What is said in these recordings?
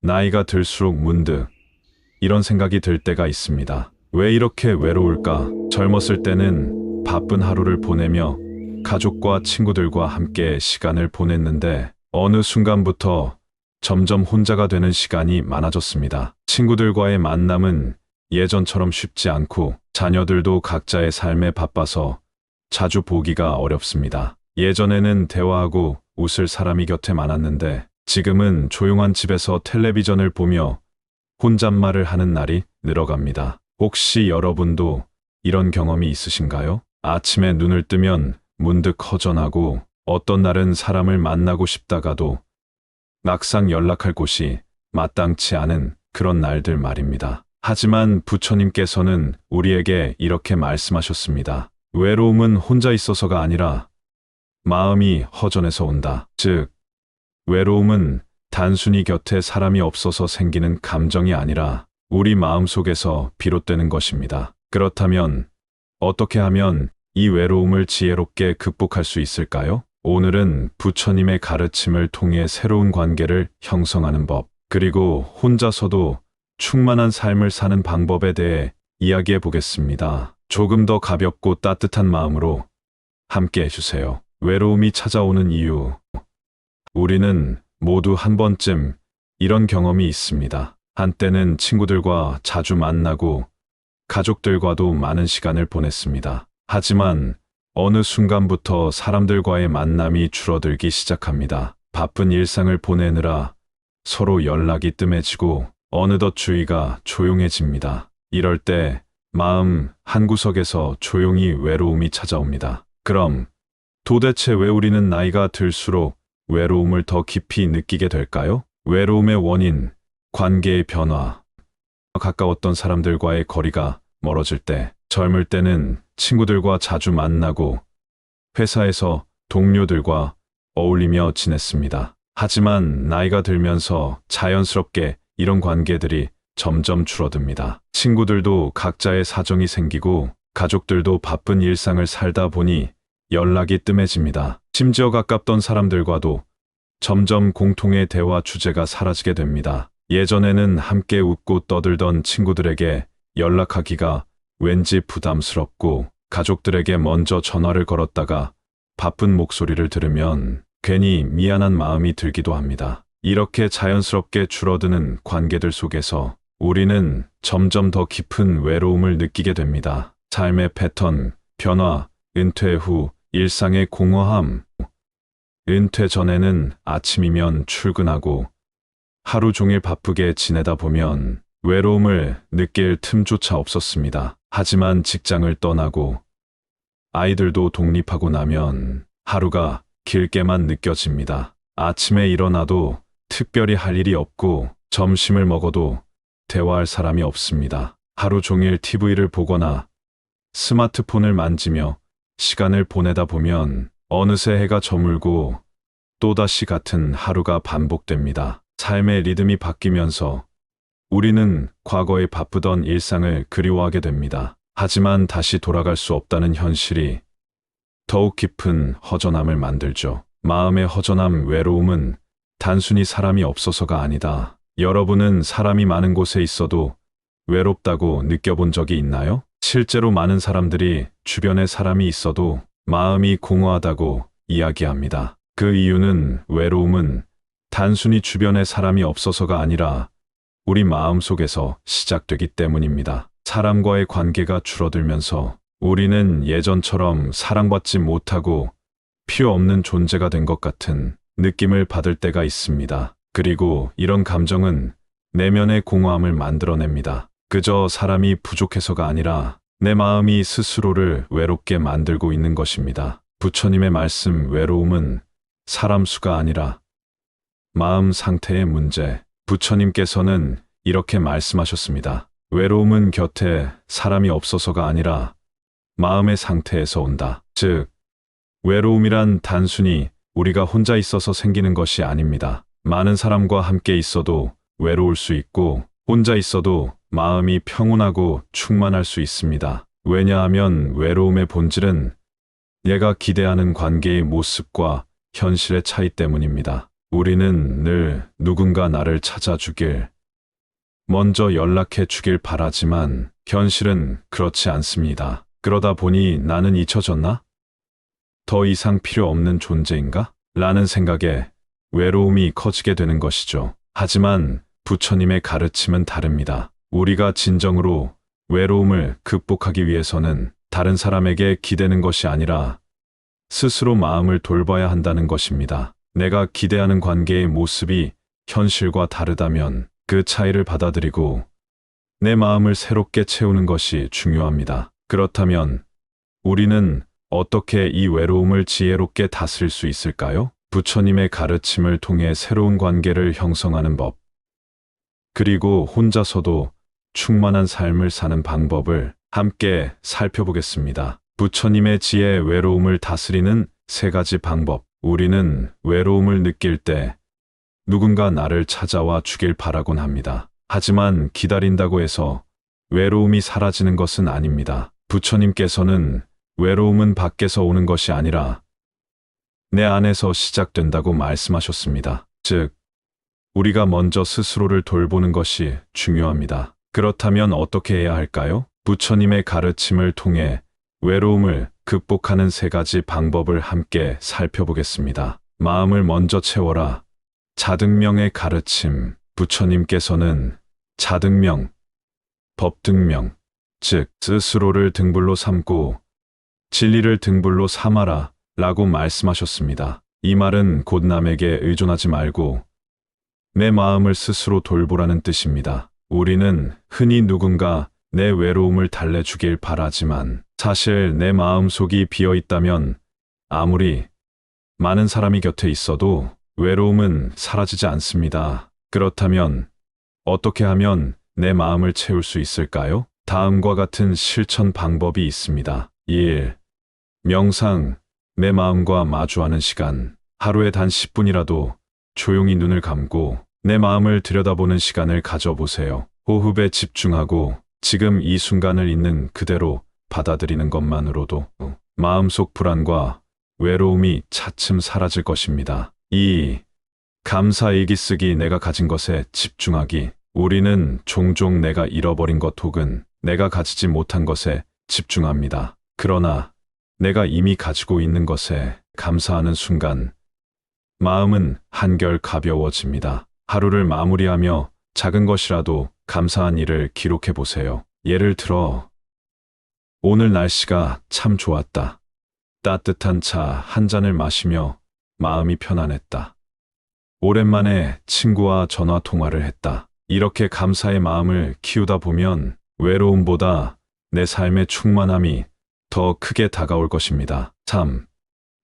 나이가 들수록 문득 이런 생각이 들 때가 있습니다. 왜 이렇게 외로울까? 젊었을 때는 바쁜 하루를 보내며 가족과 친구들과 함께 시간을 보냈는데 어느 순간부터 점점 혼자가 되는 시간이 많아졌습니다. 친구들과의 만남은 예전처럼 쉽지 않고 자녀들도 각자의 삶에 바빠서 자주 보기가 어렵습니다. 예전에는 대화하고 웃을 사람이 곁에 많았는데 지금은 조용한 집에서 텔레비전을 보며 혼잣말을 하는 날이 늘어갑니다. 혹시 여러분도 이런 경험이 있으신가요? 아침에 눈을 뜨면 문득 허전하고 어떤 날은 사람을 만나고 싶다가도 막상 연락할 곳이 마땅치 않은 그런 날들 말입니다. 하지만 부처님께서는 우리에게 이렇게 말씀하셨습니다. 외로움은 혼자 있어서가 아니라 마음이 허전해서 온다. 즉, 외로움은 단순히 곁에 사람이 없어서 생기는 감정이 아니라 우리 마음속에서 비롯되는 것입니다. 그렇다면 어떻게 하면 이 외로움을 지혜롭게 극복할 수 있을까요? 오늘은 부처님의 가르침을 통해 새로운 관계를 형성하는 법, 그리고 혼자서도 충만한 삶을 사는 방법에 대해 이야기해 보겠습니다. 조금 더 가볍고 따뜻한 마음으로 함께 해주세요. 외로움이 찾아오는 이유. 우리는 모두 한 번쯤 이런 경험이 있습니다. 한때는 친구들과 자주 만나고 가족들과도 많은 시간을 보냈습니다. 하지만 어느 순간부터 사람들과의 만남이 줄어들기 시작합니다. 바쁜 일상을 보내느라 서로 연락이 뜸해지고 어느덧 주위가 조용해집니다. 이럴 때 마음 한구석에서 조용히 외로움이 찾아옵니다. 그럼 도대체 왜 우리는 나이가 들수록 외로움을 더 깊이 느끼게 될까요? 외로움의 원인, 관계의 변화. 가까웠던 사람들과의 거리가 멀어질 때, 젊을 때는 친구들과 자주 만나고 회사에서 동료들과 어울리며 지냈습니다. 하지만 나이가 들면서 자연스럽게 이런 관계들이 점점 줄어듭니다. 친구들도 각자의 사정이 생기고 가족들도 바쁜 일상을 살다 보니 연락이 뜸해집니다. 심지어 가깝던 사람들과도 점점 공통의 대화 주제가 사라지게 됩니다. 예전에는 함께 웃고 떠들던 친구들에게 연락하기가 왠지 부담스럽고 가족들에게 먼저 전화를 걸었다가 바쁜 목소리를 들으면 괜히 미안한 마음이 들기도 합니다. 이렇게 자연스럽게 줄어드는 관계들 속에서 우리는 점점 더 깊은 외로움을 느끼게 됩니다. 삶의 패턴, 변화, 은퇴 후 일상의 공허함. 은퇴 전에는 아침이면 출근하고 하루 종일 바쁘게 지내다 보면 외로움을 느낄 틈조차 없었습니다. 하지만 직장을 떠나고 아이들도 독립하고 나면 하루가 길게만 느껴집니다. 아침에 일어나도 특별히 할 일이 없고 점심을 먹어도 대화할 사람이 없습니다. 하루 종일 TV를 보거나 스마트폰을 만지며 시간을 보내다 보면 어느새 해가 저물고 또다시 같은 하루가 반복됩니다. 삶의 리듬이 바뀌면서 우리는 과거에 바쁘던 일상을 그리워하게 됩니다. 하지만 다시 돌아갈 수 없다는 현실이 더욱 깊은 허전함을 만들죠. 마음의 허전함, 외로움은 단순히 사람이 없어서가 아니다. 여러분은 사람이 많은 곳에 있어도 외롭다고 느껴본 적이 있나요? 실제로 많은 사람들이 주변에 사람이 있어도 마음이 공허하다고 이야기합니다. 그 이유는 외로움은 단순히 주변에 사람이 없어서가 아니라 우리 마음속에서 시작되기 때문입니다. 사람과의 관계가 줄어들면서 우리는 예전처럼 사랑받지 못하고 필요 없는 존재가 된 것 같은 느낌을 받을 때가 있습니다. 그리고 이런 감정은 내면의 공허함을 만들어냅니다. 그저 사람이 부족해서가 아니라 내 마음이 스스로를 외롭게 만들고 있는 것입니다. 부처님의 말씀, 외로움은 사람 수가 아니라 마음 상태의 문제. 부처님께서는 이렇게 말씀하셨습니다. 외로움은 곁에 사람이 없어서가 아니라 마음의 상태에서 온다. 즉, 외로움이란 단순히 우리가 혼자 있어서 생기는 것이 아닙니다. 많은 사람과 함께 있어도 외로울 수 있고 혼자 있어도 마음이 평온하고 충만할 수 있습니다. 왜냐하면 외로움의 본질은 내가 기대하는 관계의 모습과 현실의 차이 때문입니다. 우리는 늘 누군가 나를 찾아주길, 먼저 연락해 주길 바라지만 현실은 그렇지 않습니다. 그러다 보니 나는 잊혀졌나? 더 이상 필요 없는 존재인가? 라는 생각에 외로움이 커지게 되는 것이죠. 하지만 부처님의 가르침은 다릅니다. 우리가 진정으로 외로움을 극복하기 위해서는 다른 사람에게 기대는 것이 아니라 스스로 마음을 돌봐야 한다는 것입니다. 내가 기대하는 관계의 모습이 현실과 다르다면 그 차이를 받아들이고 내 마음을 새롭게 채우는 것이 중요합니다. 그렇다면 우리는 어떻게 이 외로움을 지혜롭게 다스릴 수 있을까요? 부처님의 가르침을 통해 새로운 관계를 형성하는 법, 그리고 혼자서도 충만한 삶을 사는 방법을 함께 살펴보겠습니다. 부처님의 지혜, 외로움을 다스리는 3가지 방법. 우리는 외로움을 느낄 때 누군가 나를 찾아와 주길 바라곤 합니다. 하지만 기다린다고 해서 외로움이 사라지는 것은 아닙니다. 부처님께서는 외로움은 밖에서 오는 것이 아니라 내 안에서 시작된다고 말씀하셨습니다. 즉, 우리가 먼저 스스로를 돌보는 것이 중요합니다. 그렇다면 어떻게 해야 할까요? 부처님의 가르침을 통해 외로움을 극복하는 3가지 방법을 함께 살펴보겠습니다. 마음을 먼저 채워라. 자등명의 가르침. 부처님께서는 자등명, 법등명, 즉 스스로를 등불로 삼고 진리를 등불로 삼아라 라고 말씀하셨습니다. 이 말은 곧 남에게 의존하지 말고 내 마음을 스스로 돌보라는 뜻입니다. 우리는 흔히 누군가 내 외로움을 달래주길 바라지만 사실 내 마음속이 비어 있다면 아무리 많은 사람이 곁에 있어도 외로움은 사라지지 않습니다. 그렇다면 어떻게 하면 내 마음을 채울 수 있을까요? 다음과 같은 실천 방법이 있습니다. 1. 명상, 내 마음과 마주하는 시간. 하루에 단 10분이라도 조용히 눈을 감고 내 마음을 들여다보는 시간을 가져보세요. 호흡에 집중하고 지금 이 순간을 있는 그대로 받아들이는 것만으로도 마음속 불안과 외로움이 차츰 사라질 것입니다. 2. 감사 일기 쓰기, 내가 가진 것에 집중하기. 우리는 종종 내가 잃어버린 것 혹은 내가 가지지 못한 것에 집중합니다. 그러나 내가 이미 가지고 있는 것에 감사하는 순간 마음은 한결 가벼워집니다. 하루를 마무리하며 작은 것이라도 감사한 일을 기록해 보세요. 예를 들어, 오늘 날씨가 참 좋았다. 따뜻한 차 한 잔을 마시며 마음이 편안했다. 오랜만에 친구와 전화 통화를 했다. 이렇게 감사의 마음을 키우다 보면 외로움보다 내 삶의 충만함이 더 크게 다가올 것입니다. 3.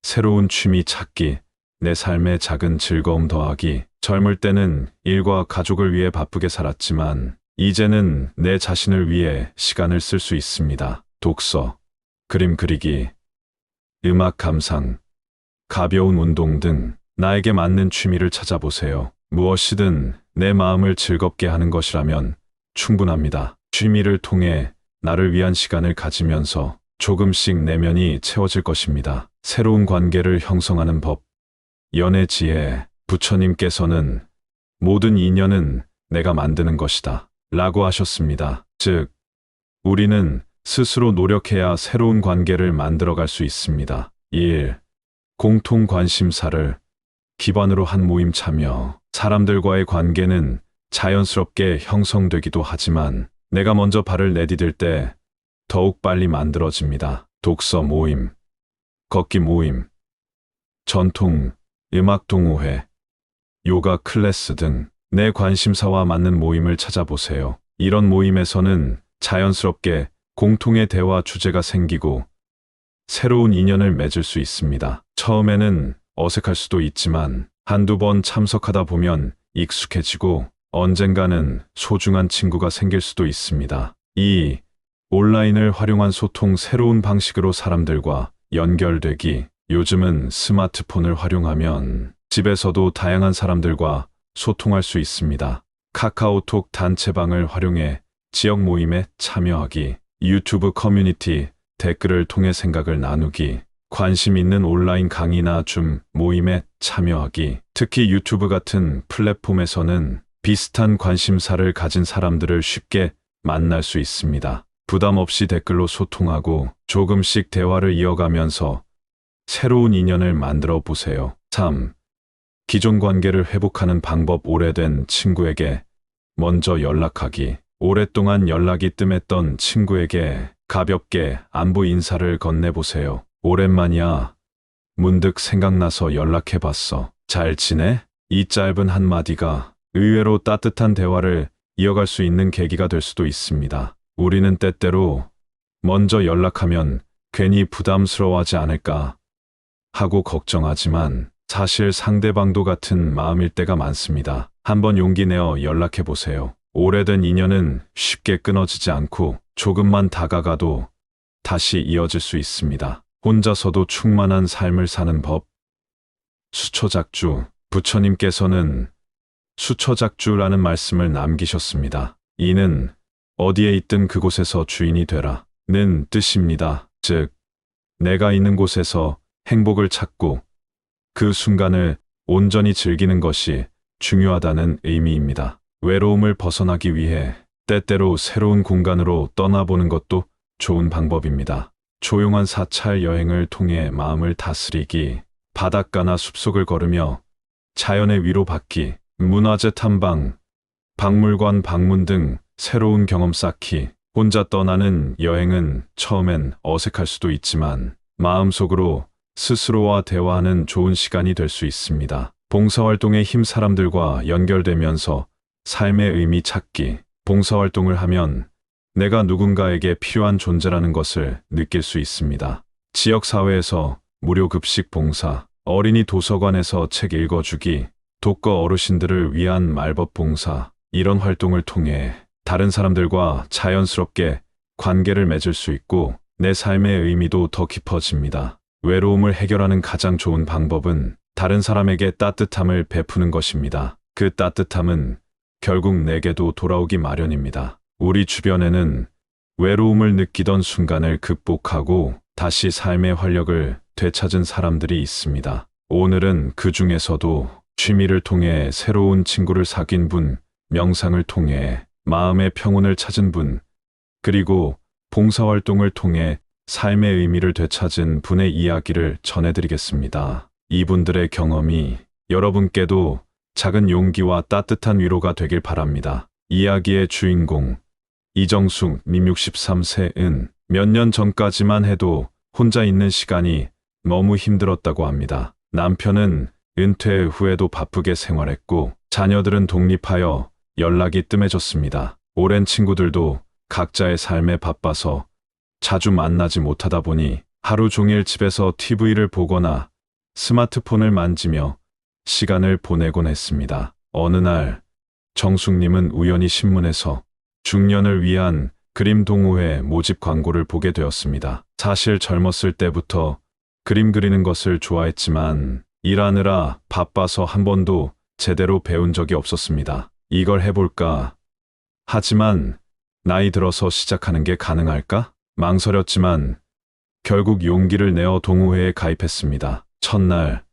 새로운 취미 찾기, 내 삶에 작은 즐거움 더하기. 젊을 때는 일과 가족을 위해 바쁘게 살았지만 이제는 내 자신을 위해 시간을 쓸 수 있습니다. 독서, 그림 그리기, 음악 감상, 가벼운 운동 등 나에게 맞는 취미를 찾아보세요. 무엇이든 내 마음을 즐겁게 하는 것이라면 충분합니다. 취미를 통해 나를 위한 시간을 가지면서 조금씩 내면이 채워질 것입니다. 새로운 관계를 형성하는 법. 연애 지혜. 부처님께서는 모든 인연은 내가 만드는 것이다 라고 하셨습니다. 즉, 우리는 스스로 노력해야 새로운 관계를 만들어갈 수 있습니다. 1. 공통 관심사를 기반으로 한 모임 참여. 사람들과의 관계는 자연스럽게 형성되기도 하지만 내가 먼저 발을 내디딜 때 더욱 빨리 만들어집니다. 독서 모임, 걷기 모임, 전통, 음악 동호회, 요가 클래스 등 내 관심사와 맞는 모임을 찾아보세요. 이런 모임에서는 자연스럽게 공통의 대화 주제가 생기고 새로운 인연을 맺을 수 있습니다. 처음에는 어색할 수도 있지만 한두 번 참석하다 보면 익숙해지고 언젠가는 소중한 친구가 생길 수도 있습니다. 2. 온라인을 활용한 소통, 새로운 방식으로 사람들과 연결되기. 요즘은 스마트폰을 활용하면 집에서도 다양한 사람들과 소통할 수 있습니다. 카카오톡 단체방을 활용해 지역 모임에 참여하기, 유튜브 커뮤니티, 댓글을 통해 생각을 나누기, 관심 있는 온라인 강의나 줌 모임에 참여하기. 특히 유튜브 같은 플랫폼에서는 비슷한 관심사를 가진 사람들을 쉽게 만날 수 있습니다. 부담 없이 댓글로 소통하고 조금씩 대화를 이어가면서 새로운 인연을 만들어 보세요. 3. 기존 관계를 회복하는 방법. 오래된 친구에게 먼저 연락하기. 오랫동안 연락이 뜸했던 친구에게 가볍게 안부 인사를 건네보세요. 오랜만이야. 문득 생각나서 연락해봤어. 잘 지내? 이 짧은 한마디가 의외로 따뜻한 대화를 이어갈 수 있는 계기가 될 수도 있습니다. 우리는 때때로 먼저 연락하면 괜히 부담스러워하지 않을까 하고 걱정하지만 사실 상대방도 같은 마음일 때가 많습니다. 한번 용기 내어 연락해보세요. 오래된 인연은 쉽게 끊어지지 않고 조금만 다가가도 다시 이어질 수 있습니다. 혼자서도 충만한 삶을 사는 법. 수처작주. 부처님께서는 수처작주라는 말씀을 남기셨습니다. 이는 어디에 있든 그곳에서 주인이 되라는 뜻입니다. 즉, 내가 있는 곳에서 행복을 찾고 그 순간을 온전히 즐기는 것이 중요하다는 의미입니다. 외로움을 벗어나기 위해 때때로 새로운 공간으로 떠나보는 것도 좋은 방법입니다. 조용한 사찰 여행을 통해 마음을 다스리기, 바닷가나 숲속을 걸으며 자연의 위로받기, 문화재 탐방, 박물관 방문 등 새로운 경험 쌓기. 혼자 떠나는 여행은 처음엔 어색할 수도 있지만 마음속으로 스스로와 대화하는 좋은 시간이 될 수 있습니다. 봉사활동의 힘. 사람들과 연결되면서 삶의 의미 찾기. 봉사활동을 하면 내가 누군가에게 필요한 존재라는 것을 느낄 수 있습니다. 지역사회에서 무료 급식 봉사, 어린이 도서관에서 책 읽어주기, 독거 어르신들을 위한 말벗 봉사. 이런 활동을 통해 다른 사람들과 자연스럽게 관계를 맺을 수 있고 내 삶의 의미도 더 깊어집니다. 외로움을 해결하는 가장 좋은 방법은 다른 사람에게 따뜻함을 베푸는 것입니다. 그 따뜻함은 결국 내게도 돌아오기 마련입니다. 우리 주변에는 외로움을 느끼던 순간을 극복하고 다시 삶의 활력을 되찾은 사람들이 있습니다. 오늘은 그 중에서도 취미를 통해 새로운 친구를 사귄 분, 명상을 통해 마음의 평온을 찾은 분, 그리고 봉사활동을 통해 삶의 의미를 되찾은 분의 이야기를 전해드리겠습니다. 이분들의 경험이 여러분께도 작은 용기와 따뜻한 위로가 되길 바랍니다. 이야기의 주인공 이정숙 님 63세은 몇 년 전까지만 해도 혼자 있는 시간이 너무 힘들었다고 합니다. 남편은 은퇴 후에도 바쁘게 생활했고 자녀들은 독립하여 연락이 뜸해졌습니다. 오랜 친구들도 각자의 삶에 바빠서 자주 만나지 못하다 보니 하루 종일 집에서 TV를 보거나 스마트폰을 만지며 시간을 보내곤 했습니다. 어느 날 정숙님은 우연히 신문에서 중년을 위한 그림 동호회 모집 광고를 보게 되었습니다. 사실 젊었을 때부터 그림 그리는 것을 좋아했지만 일하느라 바빠서 한 번도 제대로 배운 적이 없었습니다. 이걸 해볼까? 하지만 나이 들어서 시작하는 게 가능할까? 망설였지만 결국 용기를 내어 동호회에 가입했습니다. 첫날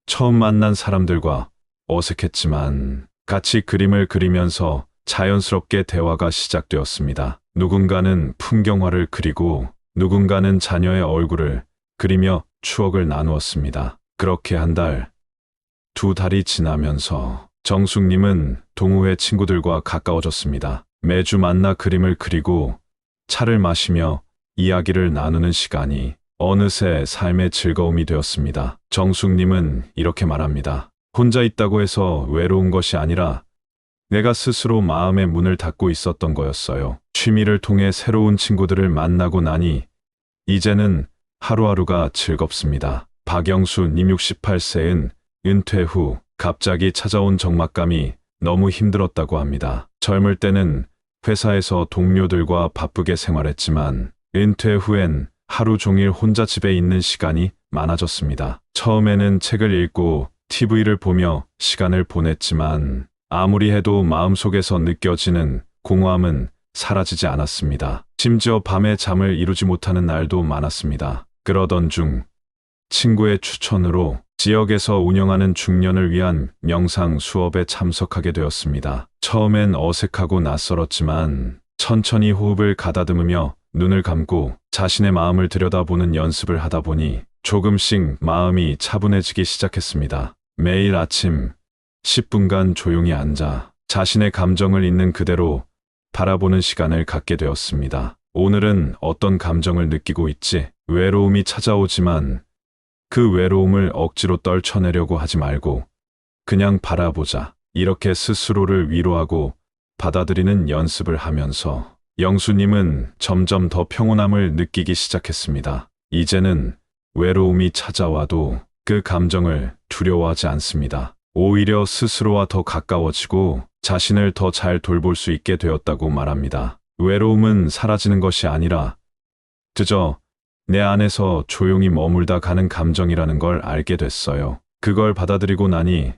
처음 만난 사람들과 어색했지만 같이 그림을 그리면서 자연스럽게 대화가 시작되었습니다. 누군가는 풍경화를 그리고 누군가는 자녀의 얼굴을 그리며 추억을 나누었습니다. 그렇게 한 달, 두 달이 지나면서 정숙님은 동호회 친구들과 가까워졌습니다. 매주 만나 그림을 그리고 차를 마시며 이야기를 나누는 시간이 어느새 삶의 즐거움이 되었습니다. 정숙님은 이렇게 말합니다. 혼자 있다고 해서 외로운 것이 아니라 내가 스스로 마음의 문을 닫고 있었던 거였어요. 취미를 통해 새로운 친구들을 만나고 나니 이제는 하루하루가 즐겁습니다. 박영수 님 68세은 은퇴 후 갑자기 찾아온 적막감이 너무 힘들었다고 합니다. 젊을 때는 회사에서 동료들과 바쁘게 생활했지만 은퇴 후엔 하루 종일 혼자 집에 있는 시간이 많아졌습니다. 처음에는 책을 읽고 TV를 보며 시간을 보냈지만 아무리 해도 마음속에서 느껴지는 공허함은 사라지지 않았습니다. 심지어 밤에 잠을 이루지 못하는 날도 많았습니다. 그러던 중 친구의 추천으로 지역에서 운영하는 중년을 위한 명상 수업에 참석하게 되었습니다. 처음엔 어색하고 낯설었지만 천천히 호흡을 가다듬으며 눈을 감고 자신의 마음을 들여다보는 연습을 하다 보니 조금씩 마음이 차분해지기 시작했습니다. 매일 아침 10분간 조용히 앉아 자신의 감정을 있는 그대로 바라보는 시간을 갖게 되었습니다. 오늘은 어떤 감정을 느끼고 있지? 외로움이 찾아오지만 그 외로움을 억지로 떨쳐내려고 하지 말고 그냥 바라보자. 이렇게 스스로를 위로하고 받아들이는 연습을 하면서 영수님은 점점 더 평온함을 느끼기 시작했습니다. 이제는 외로움이 찾아와도 그 감정을 두려워하지 않습니다. 오히려 스스로와 더 가까워지고 자신을 더 잘 돌볼 수 있게 되었다고 말합니다. 외로움은 사라지는 것이 아니라 그저 내 안에서 조용히 머물다 가는 감정이라는 걸 알게 됐어요. 그걸 받아들이고 나니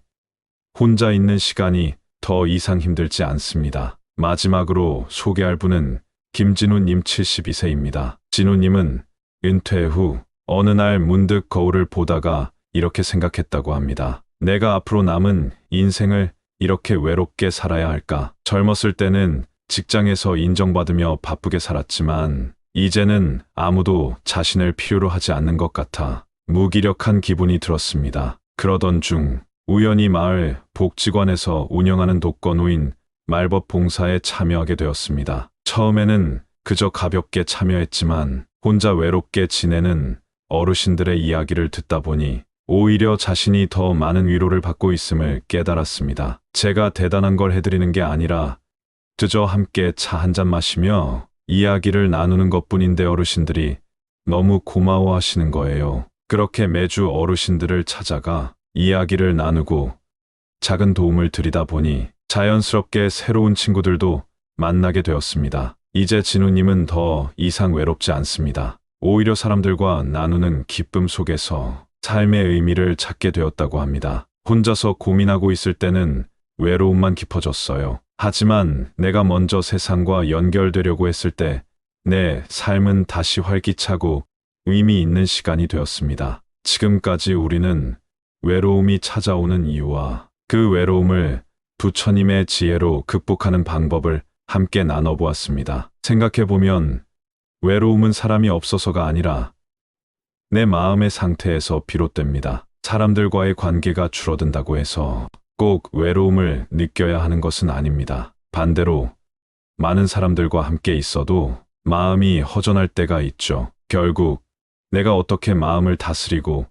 혼자 있는 시간이 더 이상 힘들지 않습니다. 마지막으로 소개할 분은 김진우님 72세입니다. 진우님은 은퇴 후 어느 날 문득 거울을 보다가 이렇게 생각했다고 합니다. 내가 앞으로 남은 인생을 이렇게 외롭게 살아야 할까? 젊었을 때는 직장에서 인정받으며 바쁘게 살았지만 이제는 아무도 자신을 필요로 하지 않는 것 같아 무기력한 기분이 들었습니다. 그러던 중 우연히 마을 복지관에서 운영하는 독거노인 말벗 봉사에 참여하게 되었습니다. 처음에는 그저 가볍게 참여했지만 혼자 외롭게 지내는 어르신들의 이야기를 듣다 보니 오히려 자신이 더 많은 위로를 받고 있음을 깨달았습니다. 제가 대단한 걸 해드리는 게 아니라 그저 함께 차 한잔 마시며 이야기를 나누는 것뿐인데 어르신들이 너무 고마워하시는 거예요. 그렇게 매주 어르신들을 찾아가 이야기를 나누고 작은 도움을 드리다 보니 자연스럽게 새로운 친구들도 만나게 되었습니다. 이제 진우님은 더 이상 외롭지 않습니다. 오히려 사람들과 나누는 기쁨 속에서 삶의 의미를 찾게 되었다고 합니다. 혼자서 고민하고 있을 때는 외로움만 깊어졌어요. 하지만 내가 먼저 세상과 연결되려고 했을 때 내 삶은 다시 활기차고 의미 있는 시간이 되었습니다. 지금까지 우리는 외로움이 찾아오는 이유와 그 외로움을 부처님의 지혜로 극복하는 방법을 함께 나눠보았습니다. 생각해보면 외로움은 사람이 없어서가 아니라 내 마음의 상태에서 비롯됩니다. 사람들과의 관계가 줄어든다고 해서 꼭 외로움을 느껴야 하는 것은 아닙니다. 반대로 많은 사람들과 함께 있어도 마음이 허전할 때가 있죠. 결국 내가 어떻게 마음을 다스리고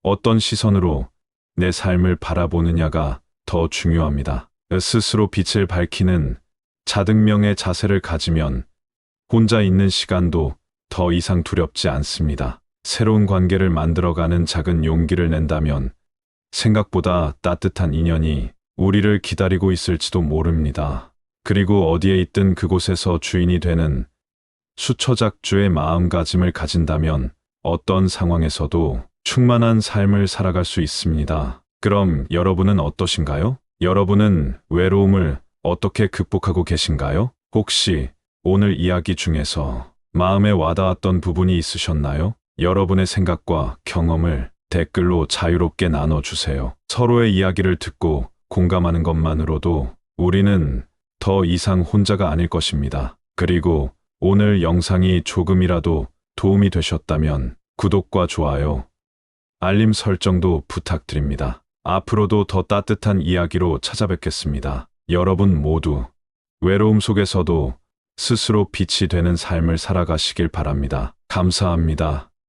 어떤 시선으로 내 삶을 바라보느냐가 더 중요합니다. 스스로 빛을 밝히는 자등명의 자세를 가지면 혼자 있는 시간도 더 이상 두렵지 않습니다. 새로운 관계를 만들어가는 작은 용기를 nen다면 생각보다 따뜻한 인연이 우리를 기다리고 있을지도 모릅니다. 그리고 어디에 있든 그곳에서 주인이 되는 수처작주의 마음가짐을 가진다면 어떤 상황에서도 충만한 삶을 살아갈 수 있습니다. 그럼 여러분은 어떠신가요? 여러분은 외로움을 어떻게 극복하고 계신가요? 혹시 오늘 이야기 중에서 마음에 와닿았던 부분이 있으셨나요? 여러분의 생각과 경험을 댓글로 자유롭게 나눠주세요. 서로의 이야기를 듣고 공감하는 것만으로도 우리는 더 이상 혼자가 아닐 것입니다. 그리고 오늘 영상이 조금이라도 도움이 되셨다면 구독과 좋아요, 알림 설정도 부탁드립니다. 앞으로도 더 따뜻한 이야기로 찾아뵙겠습니다. 여러분 모두 외로움 속에서도 스스로 빛이 되는 삶을 살아가시길 바랍니다. 감사합니다.